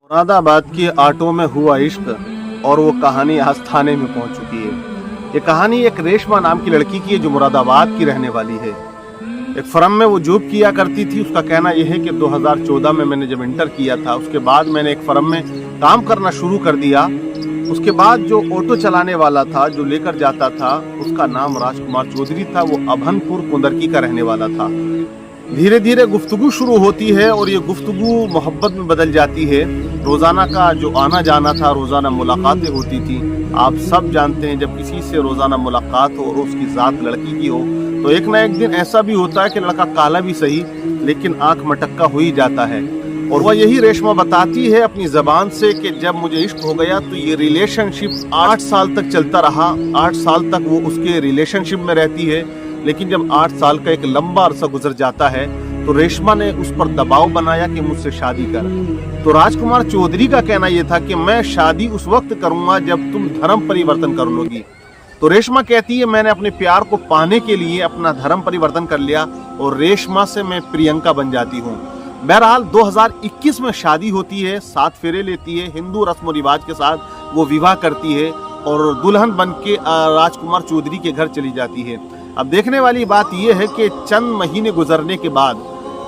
मुरादाबाद के आटो में हुआ इश्क और वो कहानी आज थाने में पहुंच चुकी है। ये कहानी एक रेशमा नाम की लड़की की है जो मुरादाबाद की रहने वाली है। एक फर्म में वो जॉब किया करती थी। उसका कहना यह है कि 2014 में मैंने जब इंटर किया था उसके बाद मैंने एक फर्म में काम करना शुरू कर दिया। उसके बाद जो ऑटो चलाने वाला था जो लेकर जाता था उसका नाम राजकुमार चौधरी था। वो अभनपुर कुंदरकी का रहने वाला था। धीरे धीरे गुफ्तगू शुरू होती है और ये गुफ्तगू मोहब्बत में बदल जाती है। रोज़ाना का जो आना जाना था, रोज़ाना मुलाकातें होती थी। आप सब जानते हैं जब किसी से रोज़ाना मुलाकात हो और उसकी ज़ात लड़की की हो तो एक ना एक दिन ऐसा भी होता है कि लड़का काला भी सही लेकिन आंख मटक्का हो ही जाता है। और वह यही रेशमा बताती है अपनी ज़बान से कि जब मुझे इश्क हो गया तो ये रिलेशनशिप 8 साल तक चलता रहा। 8 साल तक वो उसके रिलेशनशिप में रहती है। लेकिन जब 8 साल का एक लंबा अरसा गुजर जाता है तो रेशमा ने उस पर दबाव बनाया कि मुझसे शादी कर। तो राजकुमार चौधरी का कहना यह था कि मैं शादी उस वक्त करूंगा जब तुम धर्म परिवर्तन कर लोगी। तो रेशमा कहती है मैंने अपने प्यार को पाने के लिए अपना धर्म परिवर्तन कर लिया और रेशमा से मैं प्रियंका बन जाती हूँ। बहरहाल 2021 में शादी होती है, 7 फेरे लेती है, हिंदू रस्म रिवाज के साथ वो विवाह करती है और दुल्हन बन के राजकुमार चौधरी के घर चली जाती है। अब देखने वाली बात यह है कि चंद महीने गुजरने के बाद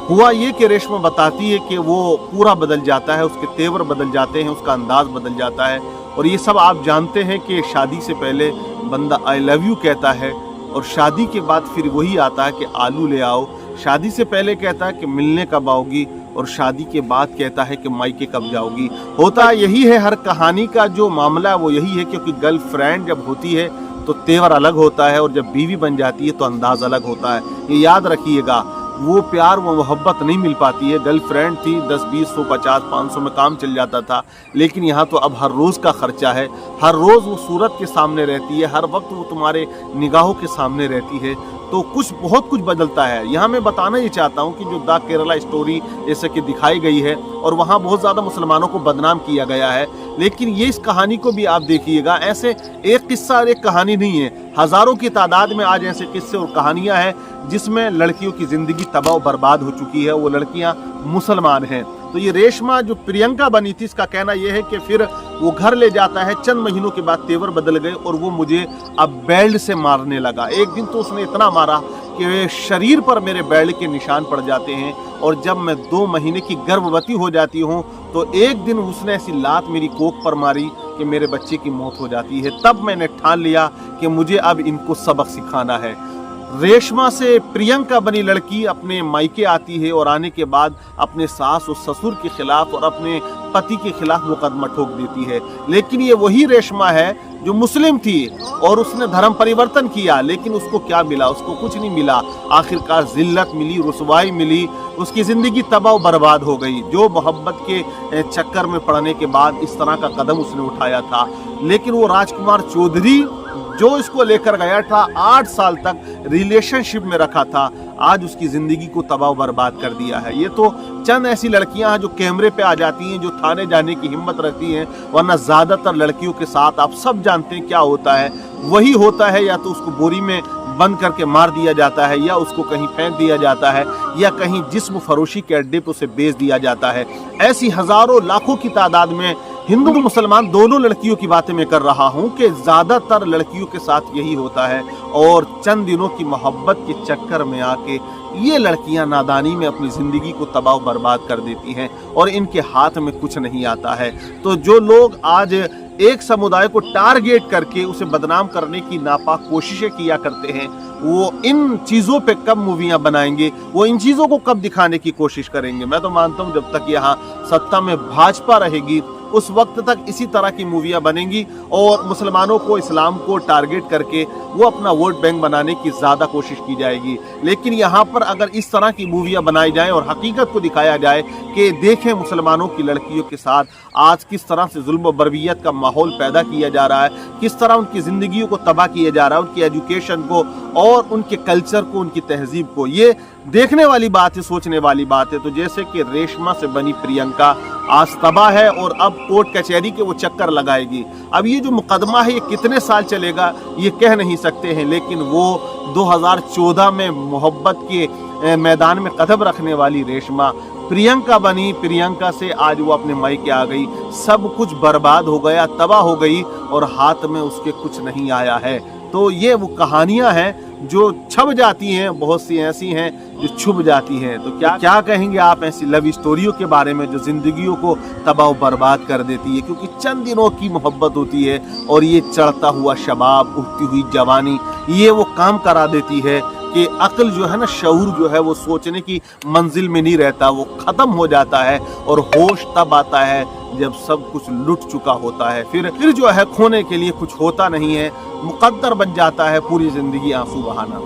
हुआ ये कि रेशमा बताती है कि वो पूरा बदल जाता है, उसके तेवर बदल जाते हैं, उसका अंदाज बदल जाता है। और ये सब आप जानते हैं कि शादी से पहले बंदा आई लव यू कहता है और शादी के बाद फिर वही आता है कि आलू ले आओ। शादी से पहले कहता है कि मिलने कब आओगी और शादी के बाद कहता है कि मायके कब जाओगी। होता यही है, हर कहानी का जो मामला वो यही है, क्योंकि गर्लफ्रेंड जब होती है तो तेवर अलग होता है और जब बीवी बन जाती है तो अंदाज अलग होता है। ये याद रखिएगा, वो प्यार वो मोहब्बत नहीं मिल पाती है। गर्लफ्रेंड थी 10, 20, 100, 50, 500 में काम चल जाता था, लेकिन यहाँ तो अब हर रोज़ का खर्चा है। हर रोज़ वो सूरत के सामने रहती है, हर वक्त वो तुम्हारे निगाहों के सामने रहती है। तो बहुत कुछ बदलता है। यहाँ मैं बताना ये चाहता हूँ कि जो द केरला स्टोरी जैसे कि दिखाई गई है और वहाँ बहुत ज़्यादा मुसलमानों को बदनाम किया गया है, लेकिन ये इस कहानी को भी आप देखिएगा। ऐसे एक किस्सा और एक कहानी नहीं है, हज़ारों की तादाद में आज ऐसे किस्से और कहानियाँ हैं जिसमें लड़कियों की ज़िंदगी तबाह बर्बाद हो चुकी है। वो लड़कियाँ मुसलमान हैं। तो ये रेशमा जो प्रियंका बनी थी, इसका कहना यह है कि फिर वो घर ले जाता है। चंद महीनों के बाद तेवर बदल गए और वो मुझे अब बेल्ट से मारने लगा। एक दिन तो उसने इतना मारा कि शरीर पर मेरे बेल्ट के निशान पड़ जाते हैं। और जब मैं 2 महीने की गर्भवती हो जाती हूँ तो एक दिन उसने ऐसी लात मेरी कोख पर मारी कि मेरे बच्चे की मौत हो जाती है। तब मैंने ठान लिया कि मुझे अब इनको सबक सिखाना है। रेशमा से प्रियंका बनी लड़की अपने मायके आती है और आने के बाद अपने सास और ससुर के खिलाफ और अपने पति के खिलाफ मुकदमा ठोक देती है। लेकिन ये वही रेशमा है जो मुस्लिम थी और उसने धर्म परिवर्तन किया, लेकिन उसको क्या मिला? उसको कुछ नहीं मिला। आखिरकार जिल्लत मिली, रुसवाई मिली, उसकी ज़िंदगी तबाह बर्बाद हो गई। जो मोहब्बत के चक्कर में पड़ने के बाद इस तरह का कदम उसने उठाया था। लेकिन वो राजकुमार चौधरी जो इसको लेकर गया था, 8 साल तक रिलेशनशिप में रखा था, आज उसकी ज़िंदगी को तबाह बर्बाद कर दिया है। ये तो चंद ऐसी लड़कियां हैं जो कैमरे पे आ जाती हैं, जो थाने जाने की हिम्मत रखती हैं, वरना ज़्यादातर लड़कियों के साथ आप सब जानते हैं क्या होता है। वही होता है, या तो उसको बोरी में बंद करके मार दिया जाता है, या उसको कहीं फेंक दिया जाता है, या कहीं जिस्म फरोशी के अड्डे पर उसे बेच दिया जाता है। ऐसी हज़ारों लाखों की तादाद में हिंदू मुसलमान दोनों लड़कियों की बातें मैं कर रहा हूं कि ज़्यादातर लड़कियों के साथ यही होता है। और चंद दिनों की मोहब्बत के चक्कर में आके ये लड़कियां नादानी में अपनी ज़िंदगी को तबाह बर्बाद कर देती हैं और इनके हाथ में कुछ नहीं आता है। तो जो लोग आज एक समुदाय को टारगेट करके उसे बदनाम करने की नापाक कोशिशें किया करते हैं, वो इन चीज़ों पे कब मूवियाँ बनाएंगे? वो इन चीज़ों को कब दिखाने की कोशिश करेंगे? मैं तो मानता हूँ जब तक यहाँ सत्ता में भाजपा रहेगी उस वक्त तक इसी तरह की मूवियाँ बनेंगी और मुसलमानों को, इस्लाम को टारगेट करके वो अपना वोट बैंक बनाने की ज़्यादा कोशिश की जाएगी। लेकिन यहाँ पर अगर इस तरह की मूवियाँ बनाई जाएं और हकीकत को दिखाया जाए कि देखें मुसलमानों की लड़कियों के साथ आज किस तरह से जुल्म बर्बियत का माहौल पैदा किया जा रहा है, किस तरह उनकी ज़िंदगियों को तबाह किया जा रहा है, उनकी एजुकेशन को और उनके कल्चर को, उनकी तहजीब को, ये देखने वाली बात है, सोचने वाली बात है। तो जैसे कि रेशमा से बनी प्रियंका आज तबाह है और अब कोर्ट कचहरी के वो चक्कर लगाएगी। अब ये जो मुकदमा है ये कितने साल चलेगा ये कह नहीं सकते हैं, लेकिन वो 2014 में मोहब्बत के मैदान में कदम रखने वाली रेशमा प्रियंका बनी, प्रियंका से आज वो अपने मायके आ गई, सब कुछ बर्बाद हो गया, तबाह हो गई और हाथ में उसके कुछ नहीं आया है। तो ये वो कहानियां हैं जो छप जाती हैं, बहुत सी ऐसी हैं जो छुप जाती हैं। तो क्या कहेंगे आप ऐसी लव स्टोरियों के बारे में जो जिंदगियों को तबाह बर्बाद कर देती है, क्योंकि चंद दिनों की मोहब्बत होती है और ये चढ़ता हुआ शबाब, उठती हुई जवानी, ये वो काम करा देती है कि अक्ल जो है ना, शऊर जो है वो सोचने की मंजिल में नहीं रहता, वो खत्म हो जाता है और होश तब आता है जब सब कुछ लुट चुका होता है। फिर जो है खोने के लिए कुछ होता नहीं है, मुकद्दर बन जाता है पूरी जिंदगी आंसू बहाना।